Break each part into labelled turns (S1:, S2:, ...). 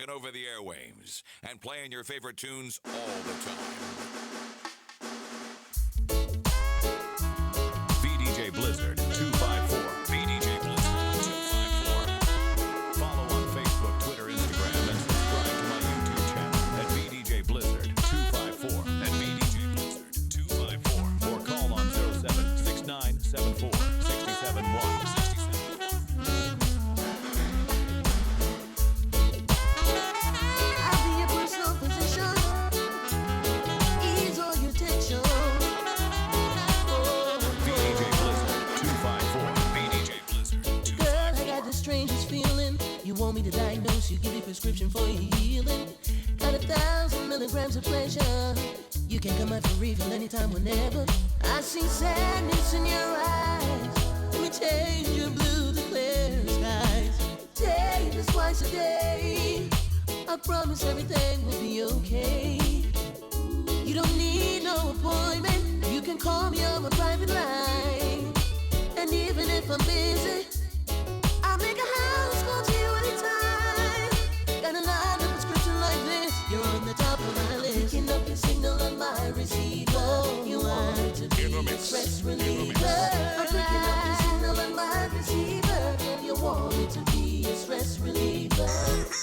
S1: taking over the airwaves and playing your favorite tunes all the time. VDJ Blizzard 254. VDJ Blizzard 254. Follow on Facebook, Twitter, Instagram, and subscribe to my YouTube channel at VDJ Blizzard 254 and VDJ Blizzard 254. Or call on 076974 671.
S2: You want me to diagnose you, give you prescription for your healing. Got 1,000 milligrams of pleasure. You can come out for refill anytime, whenever. I see sadness in your eyes. Let me change your blue to clear skies. Take this twice a day. I promise everything will be okay. You don't need no appointment. You can call me on my private line. And even if I'm busy, I'll make a house call to you anytime. Got a line of prescription like this, you're on the top of my list. Picking up your signal on my receiver. You want it to be a stress reliever. I'm picking up your signal on my receiver. And you want it to be a stress reliever.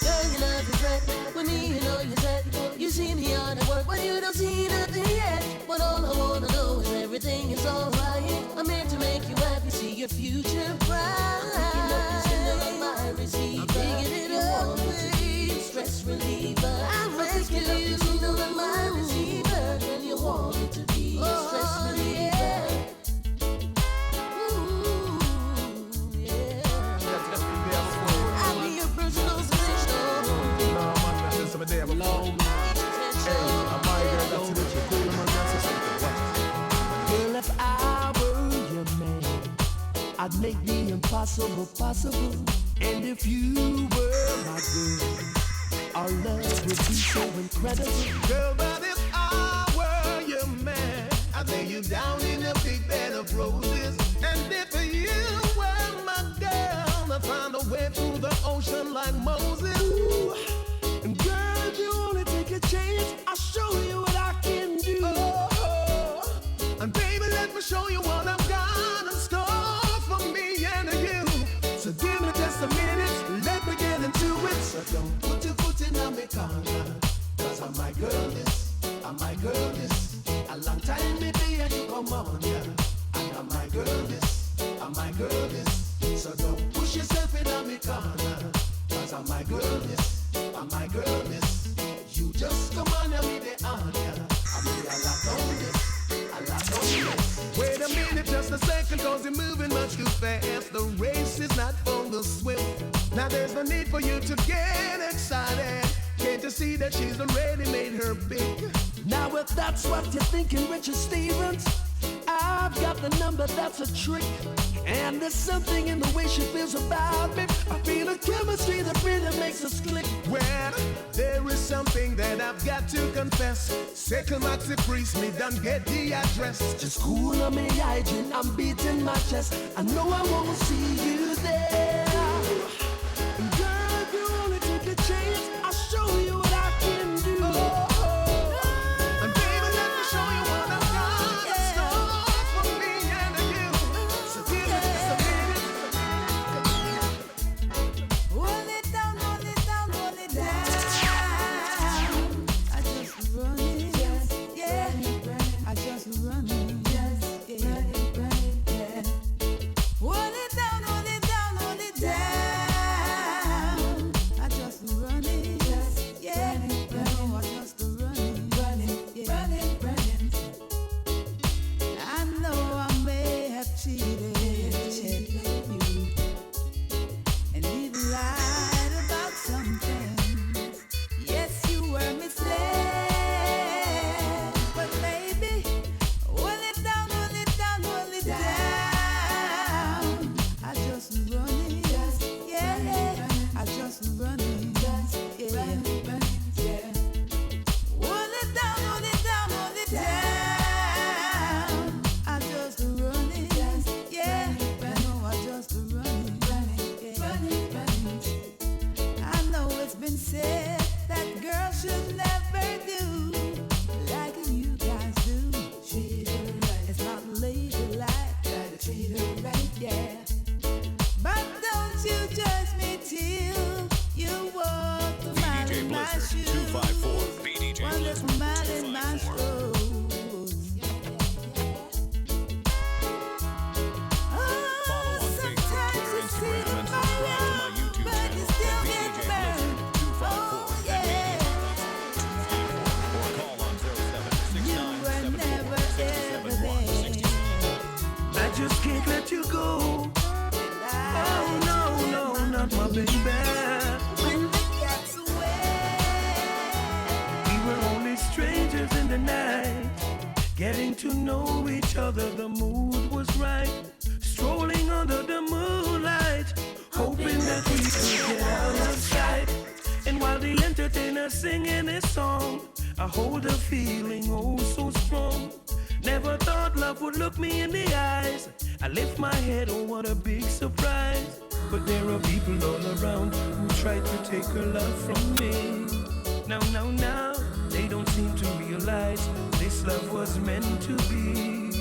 S2: Girl, you know the threat. With me, you know you're set. You see me on the work, but you don't see nothing yet. But all I wanna know is everything is alright. I'm here to make you happy, see your future bright. I'm picking it up with stress reliever. I'm picking up your signal on my receiver. And you want it to be a stress reliever. Ooh, yeah. I'll be your personal physician.
S3: No, man, that's just a day of a long. Hey, I'm my girl, that's it. You're cool, man, that's it.
S4: Girl, if I were your man, I'd make the impossible possible. And if you were my girl, our love would be so incredible.
S3: Girl, but if I were your man, I'd lay you down in a big bed of roses. And if you were my girl, I'd find a way through the ocean like Moses. Ooh.
S4: And girl, if you wanna take a chance, I'll show you what I can do.
S3: Oh. And baby, let me show you what I've got in store for me and you. So give me just a minute, let me get into it. So don't put your foot in my corner, cause I'm my girl this, I'm my girl this. A long time maybe and you come on, yeah. And I'm my girl this, I'm my girl this. So don't push yourself in my corner, cause I'm my girl this, I'm my girl this. You just come on and be the honor. I mean a lot on this, a lot on this. Wait a minute, just a second, cause you're moving much too fast. The race is not for the swift. Now there's no need for you to get excited. Can't you see that she's already made her pick?
S4: Now if that's what you're thinking, Richard Stevens, I've got the number that's a trick. And there's something in the way she feels about me. I feel a chemistry that really makes us click.
S3: Well, there is something that I've got to confess. Second Maxi Priest, me done get the address.
S4: Just cool on me hygiene, I'm beating my chest. I know I won't see you there. And girl, if you wanna take a chance, I'll show you what I can do.
S3: And baby, let me show you what I've got in store for me and you. So give me just a minute.
S2: Hold it down, hold it down, hold it down. I just run it, yeah. I just run it, yeah. Hold it down, hold it down, hold it down. I just run it.
S1: Blizzard 254. BDJ Blizzard 254. Follow on Facebook, Twitter, Instagram, and subscribe to my YouTube channel at BDJ Blizzard 254. Or call on 0769746761.
S4: I just can't let you go. Oh no, no, not my baby.
S2: When the cat's away,
S4: We were only strangers in the night, getting to know each other. The mood was right, strolling under the moonlight, hoping that we could get out of sight. And while the entertainer's singing his song, I hold a feeling oh so strong. Never thought love would look me in the eyes. I lift my head, oh what a big surprise. But there are people all around who try to take her love from me. Now, they don't seem to realize this love was meant to be.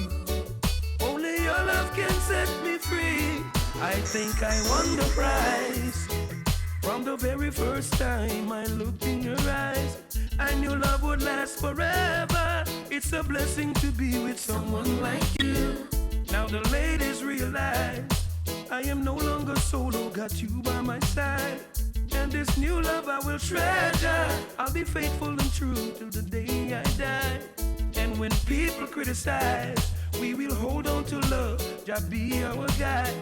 S4: Only your love can set me free. I think I won the prize. From the very first time I looked in your eyes, I knew love would last forever. It's a blessing to be with someone like you. Now the ladies realize I am no longer solo, got you by my side. And this new love I will treasure. I'll be faithful and true till the day I die. And when people criticize, we will hold on to love, just be our guide.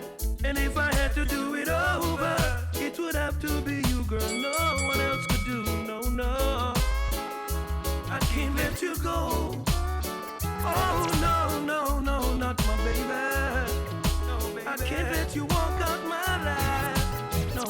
S4: And if I had to do it over, it would have to be you, girl. No one else could do, no. I can't let you go. Oh, no, not my baby. I can't let you walk out my life. No.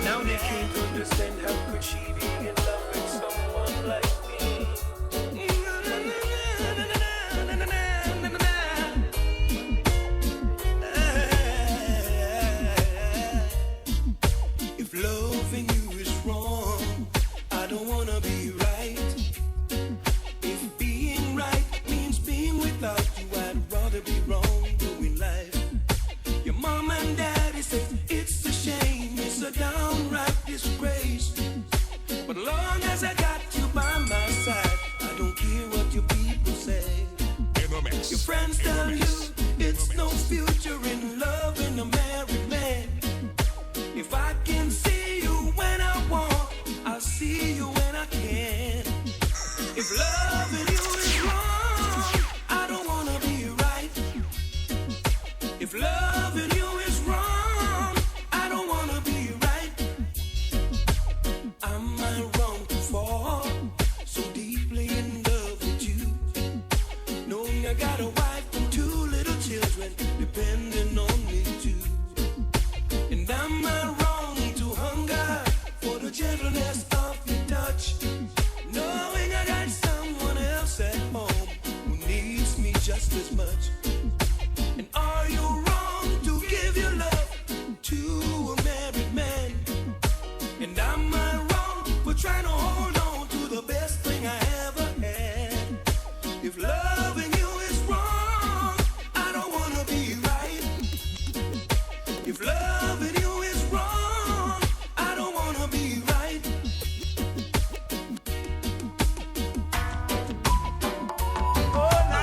S4: Now they can't understand how could she be in love with someone like me. If loving you is wrong, I don't wanna be right. If being right means being without you, I'd rather be wrong doing life. Your mom and daddy say it's a shame, it's a downright disgrace. But long as I got you by my side, I don't care what your people say.
S1: In the mix.
S4: Your friends tell you it's no future in love in a married man. If I can see you when I want, I'll see you when I can. If loving you is wrong, I don't wanna be right. If loving you is wrong, I don't wanna be right. Am I wrong to fall so deeply in love with you, knowing I got a wife and two little children depending on me too? And am I wrong to hunger for the gentleness of your touch, knowing I got someone else at home who needs me just as much? And are you wrong to give your love to a married man? And am I wrong for trying to hold on to the best thing I ever had? If loving you is wrong, I don't wanna be right. If loving you is wrong, I don't wanna be right. Oh, na.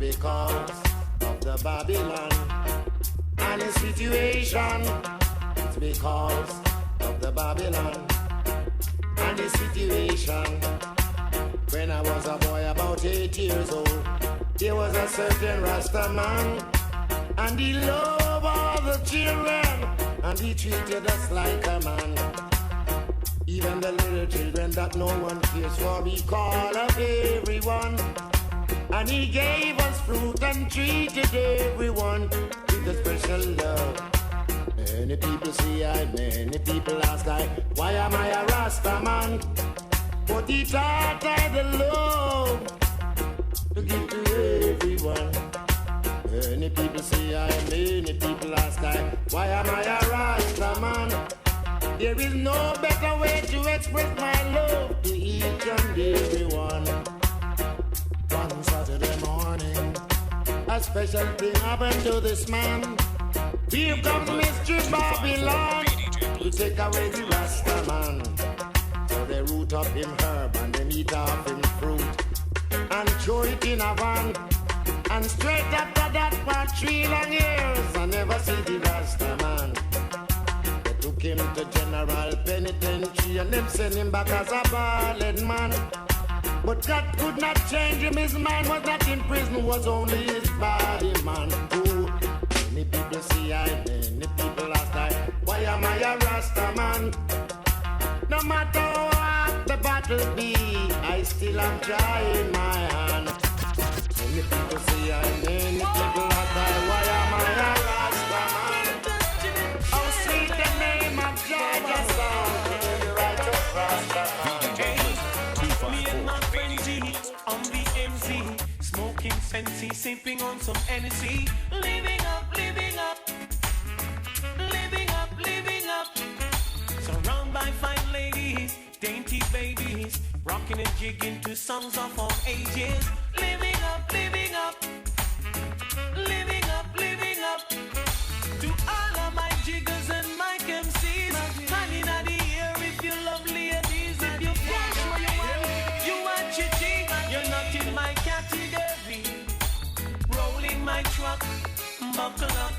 S5: because of the Babylon and the situation. It's because of the Babylon and the situation. When I was a boy about 8 years old, there was a certain Rasta man, and he loved all the children, and he treated us like a man. Even the little children that no one cares for, he called up everyone. And he gave us fruit and treated everyone with a special love. Many people say many people ask why am I a Rasta man? But he taught I the love to give to everyone. Many people say many people ask why am I a Rasta man? There is no better way to express my love to each and everyone. One Saturday morning, a special thing happened to this man. Here comes Mr. Babylon to take away the Rasta man. So they root up him herb and they eat off him fruit and throw it in a van. And straight after that for 3 long years, I never see the Rasta man. They took him to General Penitentiary and them sent him back as a bald man. But God could not change him, his mind was not in prison, was only his body, man. Oh, many people see many people ask why am I a Rasta man? No matter what the battle be, I still am trying my hand. Many people see many people ask why am I a Rasta man? How sweet the name of Georgia sound, the righteous Rasta man.
S6: Me and my friend G on the MC, smoking Sensi, sipping on some Hennessy, living up, living up, living up, living up. Surrounded by fine ladies, dainty babies, rocking and jigging to songs of all ages. Living up, living up, living up, living up. To all of my jiggers and my MCs, honey, in the air if you love ladies, if you cash what you want, you want chichi, you're not in my category. Rolling my truck, buckle up,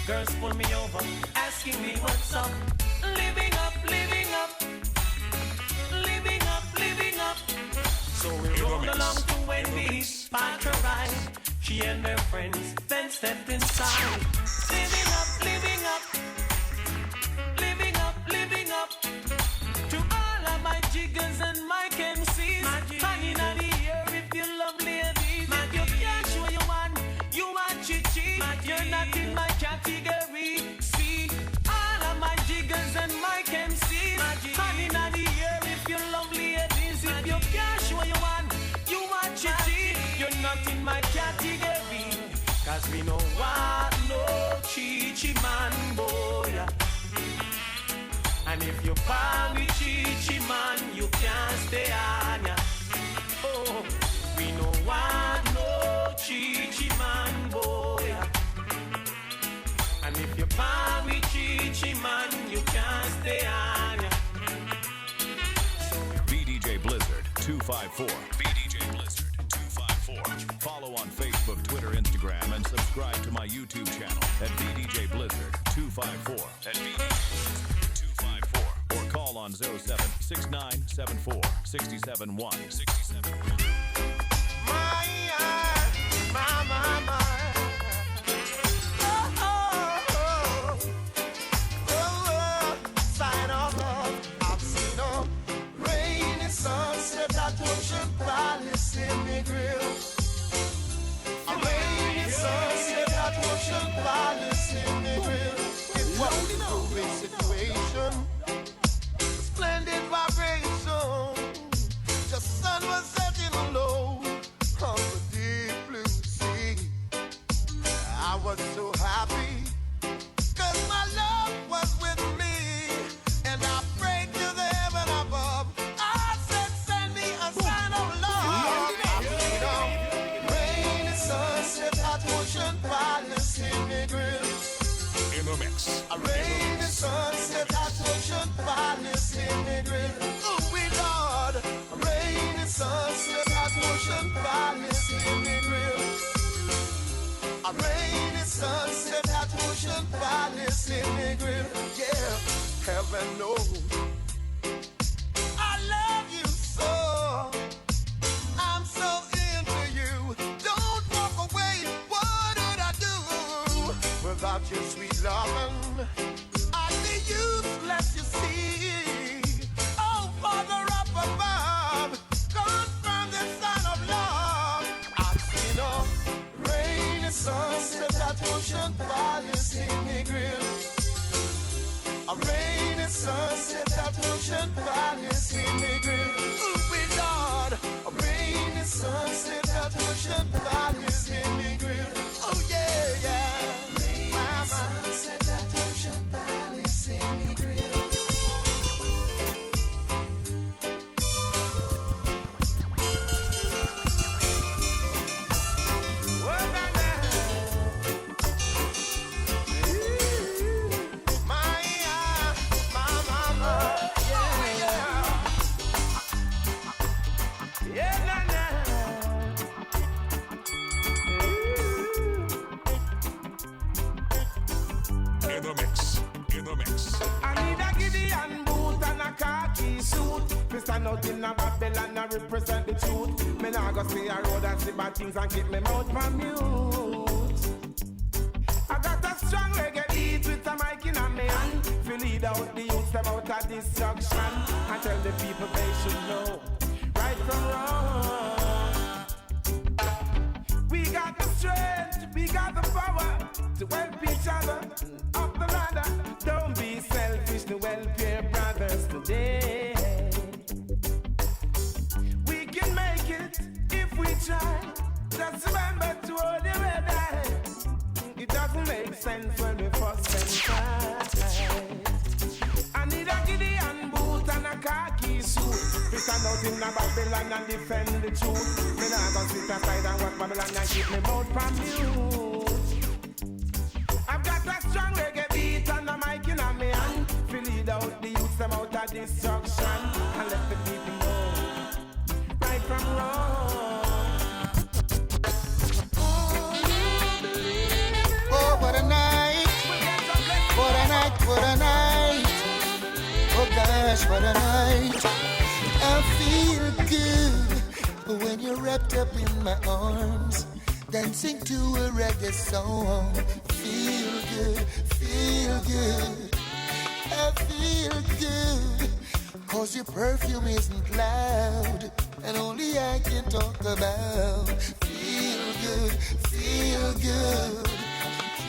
S6: girls pull me over, asking me what's up. Living up, living up, living up, living up. So we rolled along to Wendy's, parked her ride. She and her friends then stepped inside. Living up, living up, living up, living up. To all of my jiggers and my MCs, hanging out the air if you love ladies. If you can't show you want chichi, you're not in my category. See, all of my jiggers and my MCs, hanging out the air if you love ladies. If you can't show you want chichi, you're not in my category. Cause we know what no chichi man boy. And if you power with chichi man, you can't stay on ya. Oh, we know what no chichi man boy. And if you power with chichi man, you can't stay on ya.
S1: VDJ Blizzard 254. VDJ Blizzard 254. Follow on Facebook, Twitter, Instagram, and subscribe to my YouTube channel at VDJ Blizzard 254. At VDJ 254. Or call on 076974 671 671.
S3: My. Sign of love, I've seen a rainy sunset that ocean palace in the grill. A rainy sunset that ocean palace in the grill. It was a moving situation, a splendid vibration. The sun was setting low on the deep blue sea. I was so happy, cause my love was with me. And I prayed to the heaven above. I said, send me a sign of love. I played a rainy sunset at Ocean Palace in the grill.
S1: In the mix.
S3: A rainy sunset at Ocean Palace in the grill. Oh, we Lord. A rainy sunset at Ocean Palace in the grill. A rainy sunset at Ocean Palace in the grill. Yeah, heaven knows I love you so. I'm so into you. Don't walk away. What would I do without your sweet loving? I'd be useless, you see. Oh, Father up above, confirm the sign of love. I've seen a rainy sunset at Ocean Palace in the grill. A rainy sunset at Ocean Palace in the grill. Ooh, we Lord. A rainy sunset at Ocean Palace in the grill. Oh yeah, yeah. Rainy sunset at Ocean Palace in the grill.
S1: In the mix. In the mix.
S7: I need a Gideon boot and a khaki suit. Me stand out in a Babylon and represent the truth. Me nah go stay a road and see bad things and keep me mouth from mute. I got a strong reggae beat with a mic in a me hand. Fi lead out the youths them out of destruction and tell the people they should know right from wrong. We got the strength, we got the power to help each other up the ladder. Don't be selfish to help your brothers today. We can make it if we try. Just remember to hold your head high. It doesn't make sense when we fuss and fight. I need a Gideon boot and a khaki suit. We stand out in a Babylon and defend the truth. Me nah gonna sit aside and watch Babylon and keep me mouth from mute. I've got a strong reggae beat and a mic in a me hand. To lead out the youths them out of destruction and let the people know right from wrong.
S3: Oh, what a night. What a night, what a night. Oh gosh, what a night. I feel good when you're wrapped up in my arms, dancing to a reggae song. Feel good, feel good. I feel good, cause your perfume isn't loud, and only I can talk about. Feel good, feel good.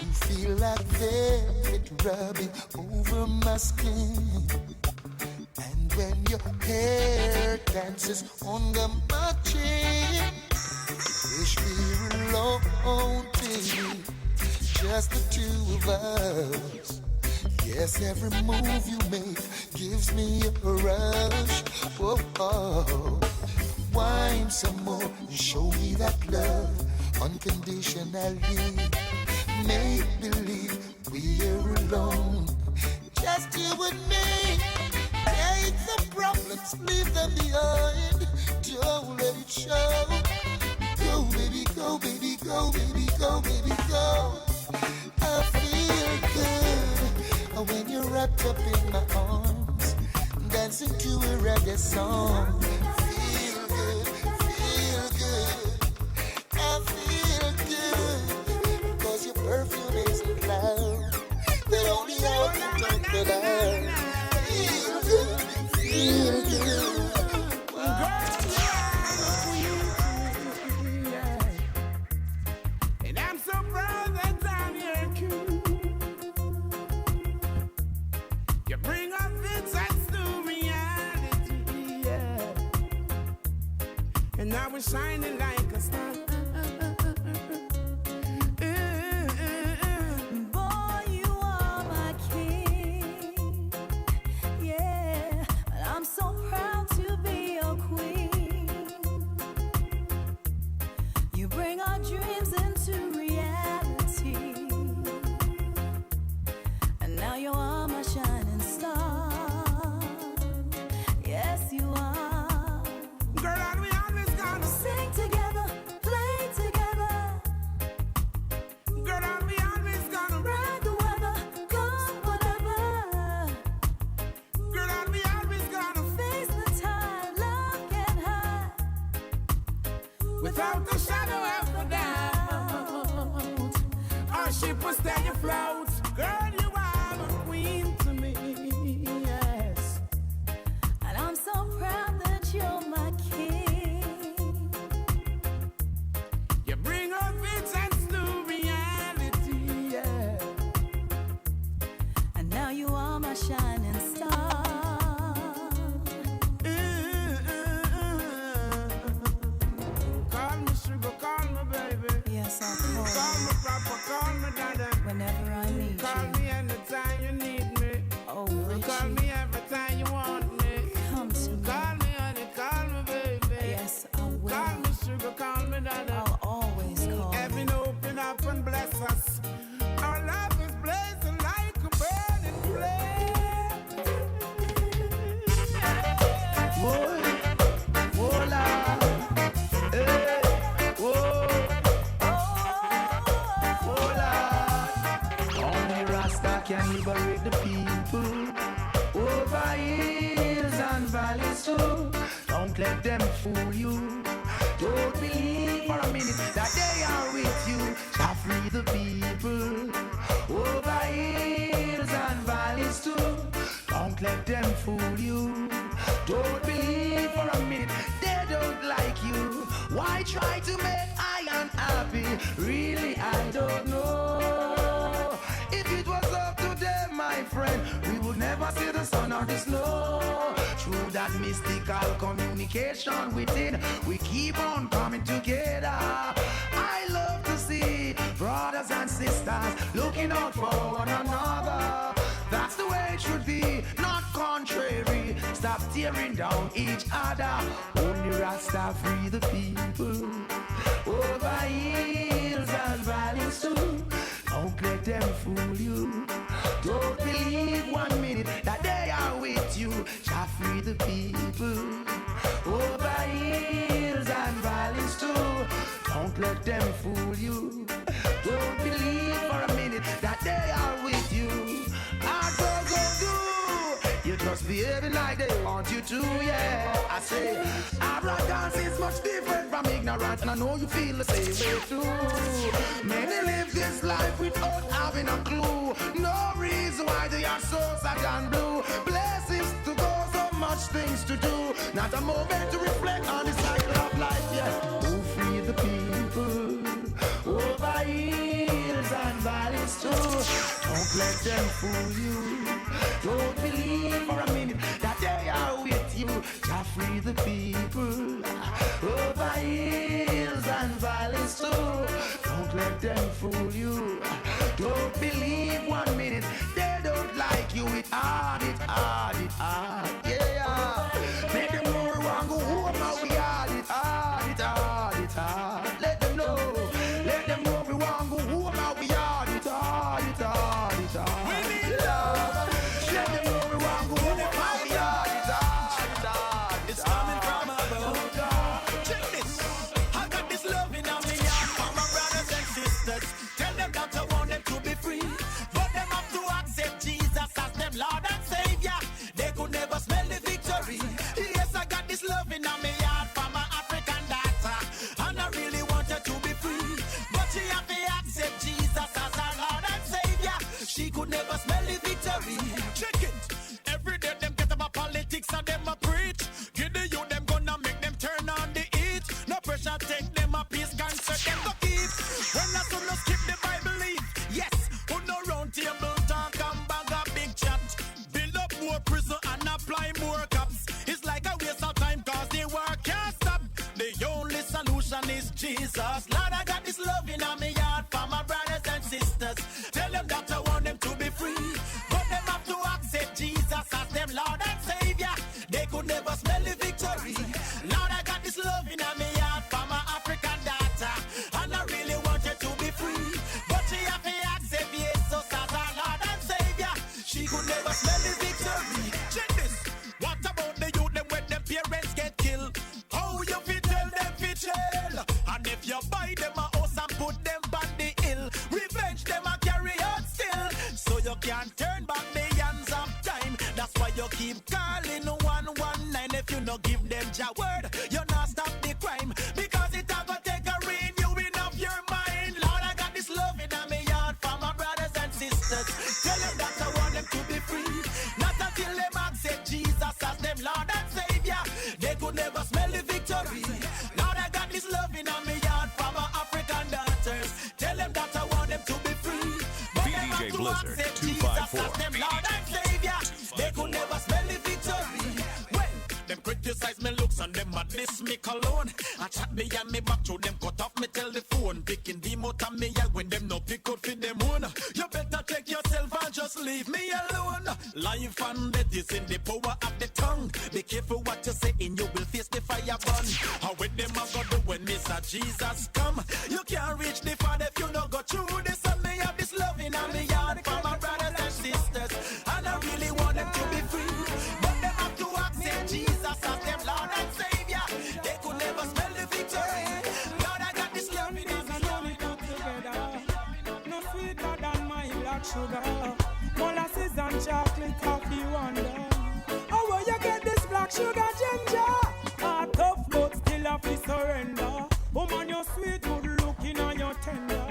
S3: You feel like velvet rubbing over my skin, and when your hair dances under my chin, wish we were alone, baby, just the two of us. Yes, every move you make gives me a rush. Whoa, oh. Wine some more and show me that love unconditionally. Make believe we're alone, just you and me. Take the problems, leave them behind. Don't let it show. Go, baby, go, baby, go, baby, go, baby, go. I feel good when you're wrapped up in my arms, dancing to a reggae song. Feel good, feel good. I feel good, cause your perfume isn't loud, that only I can talk about. Feel good, feel good.
S7: And I'm so proud that I'm your king. You bring up insights to reality, yeah. And now we're shining like a star.
S8: Boy, you are my king. Yeah, and I'm so proud to be your queen. You bring our dreams into reality, and now you are my shining star. Yes, you are.
S7: Girl, and we always gonna
S8: Sing together,
S7: without a shadow of a doubt. Our ship will stay afloat. Girl, you are a queen to me, yes.
S8: And I'm so proud that you're my king.
S7: You bring our visions to reality, yeah.
S8: And now you are my shining star.
S7: Call me sugar, call me baby.
S8: Yes, I'll call
S7: Call
S8: you
S7: me papa, call me dada.
S8: whenever I need
S7: Call
S8: you.
S7: me anytime you need me.
S8: Oh,
S7: Call
S8: Richie,
S7: me every time you want me.
S8: come to me.
S7: Call me honey, call me baby.
S8: Yes, I will.
S7: Call me sugar, call me dada.
S8: I'll always call
S7: Heaven
S8: you.
S7: open up and bless us. Our love is blazing like a burning flame.
S4: Whoa, whoa, la, hey, whoa, whoa, la. Only Rasta can liberate the people over hills and valleys too. Don't let them fool you. Don't believe for a minute that they are with you. Shall free the people over hills and valleys too. Don't let them fool you. Don't believe for a minute they don't like you. Why try to make I unhappy? Really, I don't know. If it was up to them, my friend, we would never see the sun or the snow. Through that mystical communication within, we keep on coming together. I love to see brothers and sisters looking out for one another. That's the way it should be, not contrary. Stop tearing down each other. Only Rasta free the people over hills and valleys too. Don't let them fool you. Don't believe 1 minute that they are with you. Shall free the people over hills and valleys too. Don't let them fool you. Don't believe for a minute that they are with you. You just behaving like they want you to, yeah. I say, arrogance is much different from ignorance, and I know you feel the same way too. Many live this life without having a clue. No reason why they are so sad and blue. Blessings to go, so much things to do. Not a moment to reflect on the cycle of life, yeah. Who free the people over hills and valleys too. Don't let them fool you. Don't believe for a minute that they are with you. Just free the people over hills and valleys too. Don't let them fool you. Don't believe 1 minute they don't like you. It hard, it hard, it hard. Yeah, make them know we want go home and we hard, it hard, it hard, it hard. Let them know we want go home and we hard, it hard, it hard, it hard.
S6: It's coming from above. Check this. I got this love in my heart for my brothers and sisters. Tell them that I want them to be free, but them have to accept Jesus as them Lord and Savior. They could never smell the victory. Yes, I got this love in my heart for my African daughter, and I really want her to be free, but she have to accept Jesus as her Lord and Savior. She could never smell the victory. Check it. Every day them get about politics and them a preach. Give the youth them gonna make them turn on the heat. No pressure take them a peace concert them go keep. When I do no skip the Bible leaf. Yes, who no round table talk and bag a big chat. Build up more prison and apply more cops. It's like a waste of time cause the war can't stop. The only solution is Jesus. Lord, I got this love in my heart for my brothers and sisters. Tell them that I want them to be free, but them have to accept Jesus as them Lord and Savior. They could never smell the victory. Lord, I got this love in my heart for my African daughter, and I really want her to be free, but she have to accept Jesus as her Lord and Savior. She could never smell the victory. Check this. What about the youth them when them parents get killed? How you fit tell them fit jail? And if you buy them a house and put them back
S1: Blizzard
S6: accept
S1: 254.
S6: Jesus as them Lord and Savior, they could never smell the victory. When them criticize me looks and them a diss me cologne, I chat me and me back to them cut off me telephone, picking the out of me out when them no pick out for them own. You better take yourself and just leave me alone. Life and death is in the power of the tongue. Be careful what you say and you will face the fire burn. How with them I go do when Mr. Jesus come? You can't reach the Father if you don't go through this. And me have this loving and me heart for my brothers and sisters, and I really want them to be free, but they have to accept Jesus as them Lord and Savior. They could never smell the victory. Lord, I got this loving and me loving together.
S9: No sweeter than my black sugar, molasses and chocolate coffee wonder. Oh, where you get this black sugar ginger? Ah, tough but still have to surrender. Woman, you're sweet, good looking and you're tender.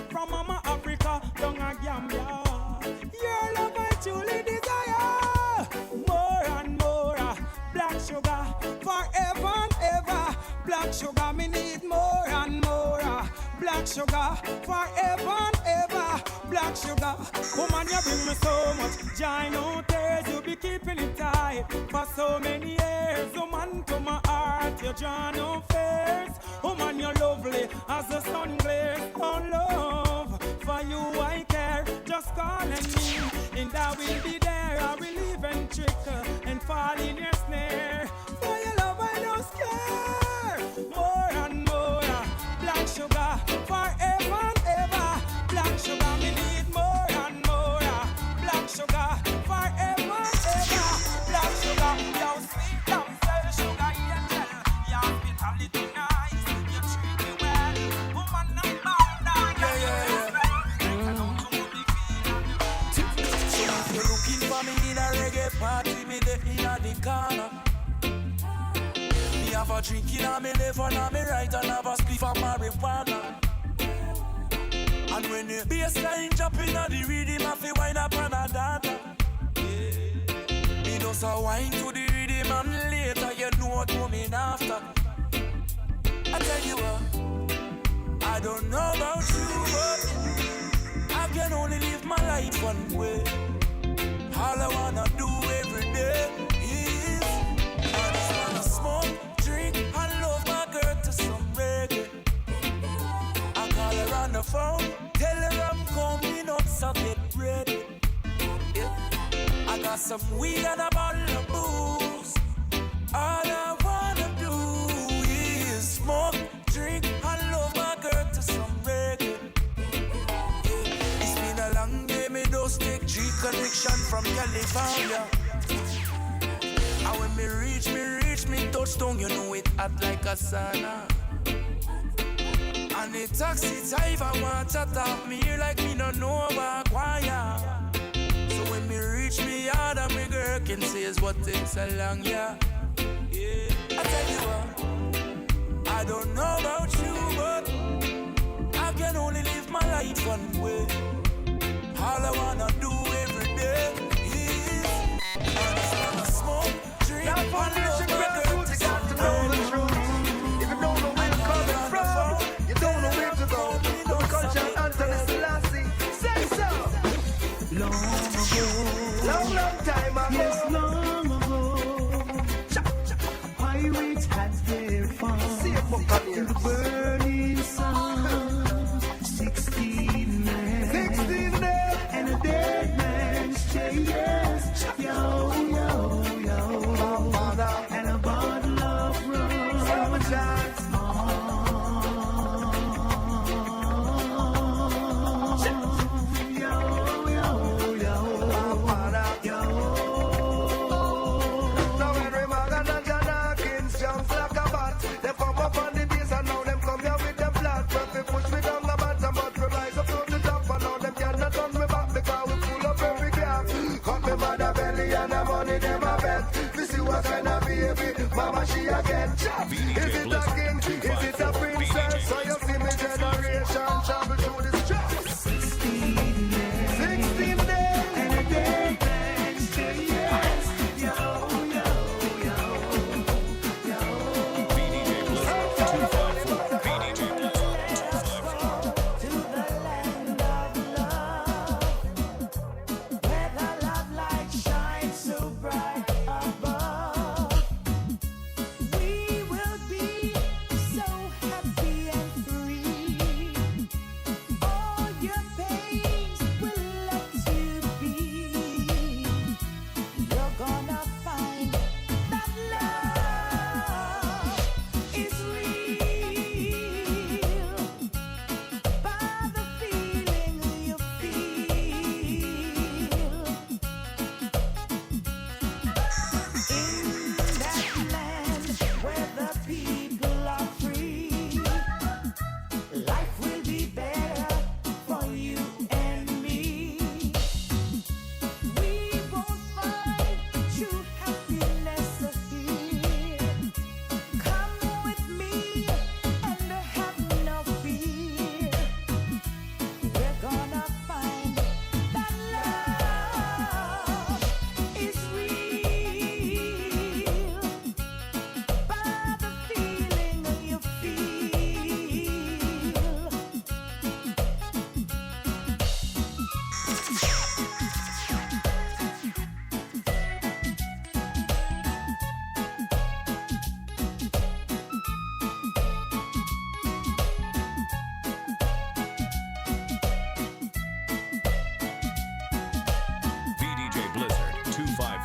S9: From Mama Africa, down a Gambia. Your love I truly desire. More and more, black sugar, forever and ever. Black sugar, me need more and more. Black sugar, forever and ever. Black sugar, woman, you bring me so much joy, no tears. You be keeping it tight for so many years. Woman, to my heart, you draw no fears. Woman, you're lovely as the sun glares. Oh, love, for you I care. Just call on me, and I will be there. I will even trick and fall in your snare. For your love, I don't scare. More and more, black sugar, forever and ever. Black sugar, me need more and more. Black sugar, forever and ever. Black sugar, your sweet damsel, sugar angel. Your hospitality nice, you treat me well. Woman, I'm bound down. So if you're looking for me in a reggae party, me there in the corner. Me have a drink in a me left and a me right, and have a spliff of marijuana. And when the bassline jump in the rhythm, I feel wind up on a data. Me just a wine to the rhythm and later you know what coming after. I tell you what, I don't know about you, but I can only live my life one way. All I wanna do every day is I just wanna smoke, drink, and love my girl to some reggae. I call her on the phone, tell her I'm coming up, so get ready. Yeah. I got some weed and a bottle of booze. All I wanna do is smoke, drink, and love my girl to some reggae. Yeah. It's been a long day, me just take G connection from California. And when me reach me touchdown, you know it hot like a sauna. And the taxi driver want to talk me here like me no know about choir. So when me reach me yard and me girl can say is what takes so long, yeah. I tell you what, I don't know about you, but I can only live my life one way. All I wanna do every day is I just wanna smoke, drink, and love my girl to some reggae.
S3: If you don't know where you're coming from, you don't know where to go. Don't culture Anthony Selassie. Say so.
S4: Long ago,
S3: Long time ago.
S4: yes, long ago, pirates had their fun
S3: See a book on
S4: in
S3: here.
S4: the burning sun. 16 men,
S3: 16 days.
S4: and a dead man's chest. Yo, yo, yo, and a bottle of rum.
S3: Summer chance.
S4: Yo, yo, yo, yo.
S3: Now every man and a Janakins jump like a bat. They come up on the base and now them come here with them flat. But they push me down the bottom, but we rise up to the top. And now them cannot turn me back because we full up every gap. Cut me by the belly and the money them a bet. We see what kind of baby mama she a get. Chop. Is it a king? Is it a princess? So you see me generation travel through the streets. 16 days.
S4: And a dead man's chest. Yo, yo, yo, yo.
S1: BDJ Blizzard 254. BDJ Blizzard 254.
S8: To the land of love,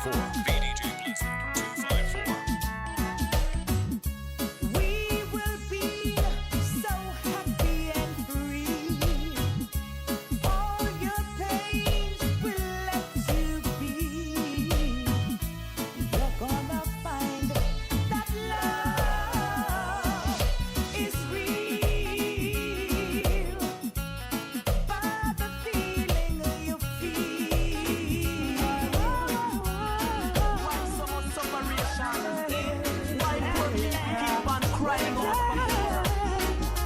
S1: 254. BDJ Blizzard 254.
S8: We will be so happy and free. All your pains will let you be. You're gonna find that love is real by the feeling you feel.
S4: Why so much separation? Why poor people keep on crying out?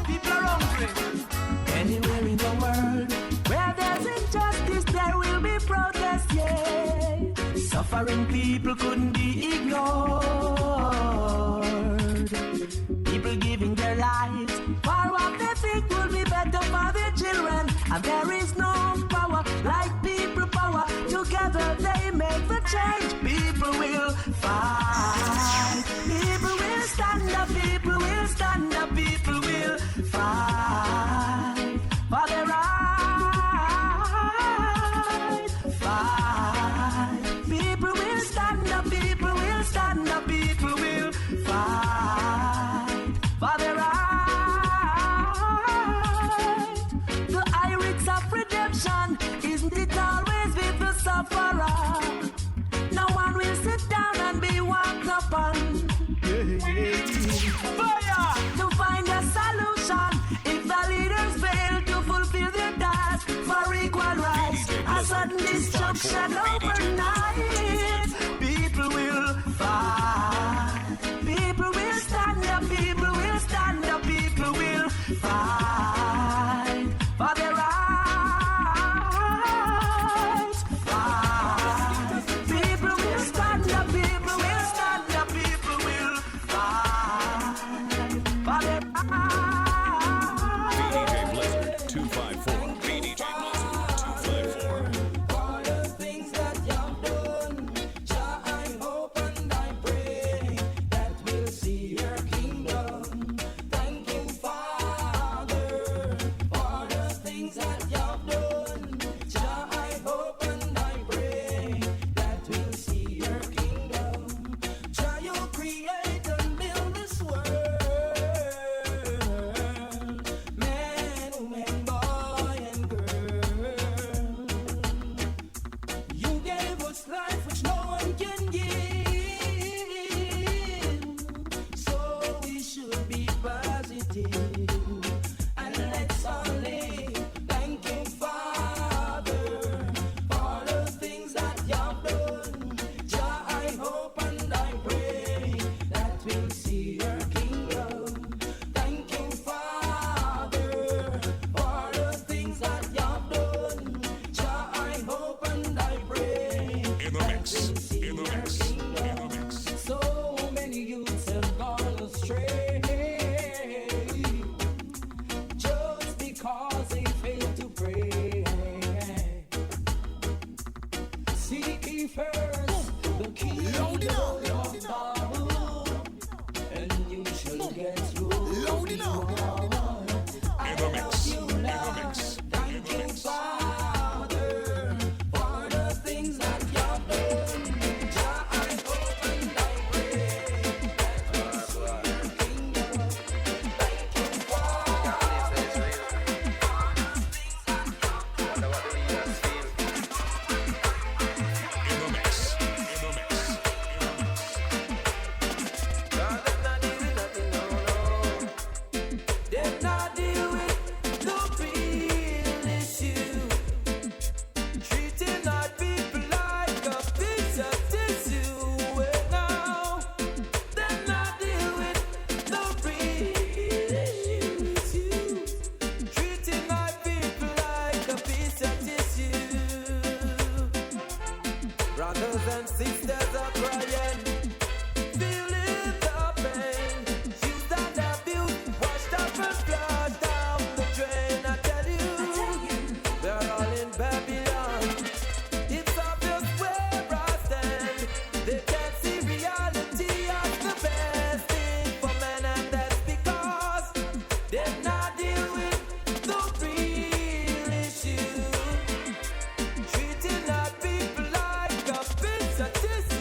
S4: People are hungry. Anywhere in the world where there's injustice, there will be protest, yeah. Suffering people couldn't be ignored. People giving their lives for what they think will be better for their children. And there is no power like people power. Together they make the change. People will fight. People will stand up. People will stand up. People will fight for their right. Fight. People will stand up. People will stand up. People will fight for their right. The iris of redemption, isn't it always with the sufferer? No one will sit down and be walked upon. Fire! To find a solution if the leaders fail to fulfill their task for equal rights. A sudden destruction overnight. People will fight. People will stand up. People will stand up. People will fight for their rights. Fight. People will stand up. People will stand up. People will fight for their
S1: BDJ Blizzard 254. BDJ Blizzard 254.
S4: For the things that you've done, Jah, I hope and I pray that we'll see your kingdom. Thank you, Father, for the things that you've done. Jah, I hope and I pray that we'll see your kingdom. Jah, you create and build this world. Man, woman, boy, and girl. You gave us life which no one can give. So we should be positive. And let's all live. Thank you, Father, for the things that you've done. Jah, I hope and I pray that we'll see your kingdom. Thank you, Father, for the things that you've done. Jah, I hope and I pray
S1: In the mix. In the mix. In the mix.
S4: so many youths have gone astray just because they failed to pray. Seek ye first the kingdom of God, and you shall get your reward. I
S1: In the mix.
S4: love you,
S1: In the
S4: Lord.
S1: mix.
S4: Thank you, Father, for the things that you've done. Jah, I hope and I pray that we'll see your kingdom. Thank you, Father, for the things that you've done.
S1: In the mix. In the mix.
S4: Did not deal with the real issue. Treating our people like a piece of tissue. Well, now, did not deal with the real issue. Treating our people like a piece of tissue. Brothers and sisters are crying, feeling the pain. Used and abused, washed up and flushed down the drain. I tell you, we're all in Babylon. It's obvious where I stand. They can't see reality as the best thing for men, and that's because they're not deal with the real issue. Treating our people like a piece of tissue.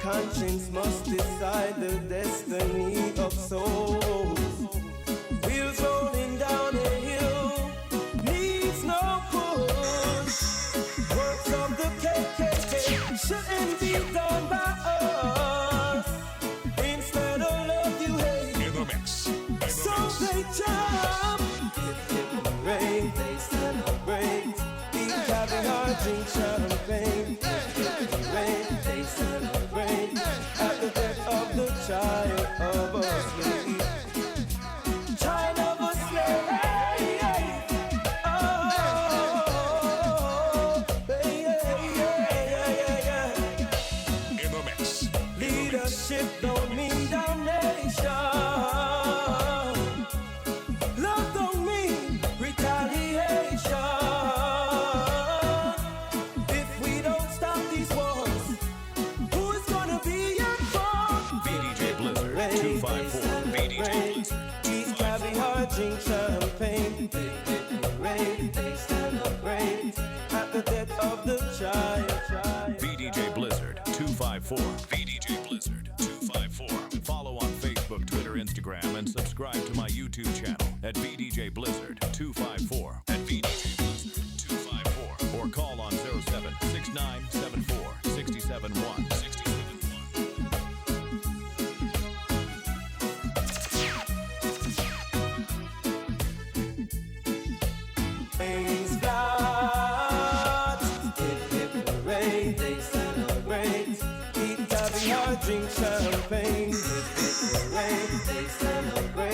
S10: conscience must decide the destiny of souls. Wheels rolling down a hill needs no push. Works of the KKK shouldn't be done by us. Instead of love you hate.
S1: In the mix.
S10: So they jump, rain, they celebrate. Eat caviar, drink champagne. Rain, they celebrate. At the death of the child of a slave. Child of a slave. Oh, yeah.
S1: In the mix.
S10: Leadership don't mean damnation. Love don't mean retaliation. If we don't stop these wars, who is gonna be at fault?
S1: BDJ Blizzard 254. BDJ Blizzard.
S10: Eat caviar, drink champagne. Rain, they celebrate at the death of the child.
S1: BDJ Blizzard 254. BDJ Blizzard 254. Follow on Facebook, Twitter, Instagram, and subscribe to my YouTube channel at BDJ Blizzard 254. At BDJ Blizzard 254. Or call on 076974 671 671.
S10: Rain's got hip hooray, they celebrate. Eat caviar, drink champagne. Hip hooray, they celebrate.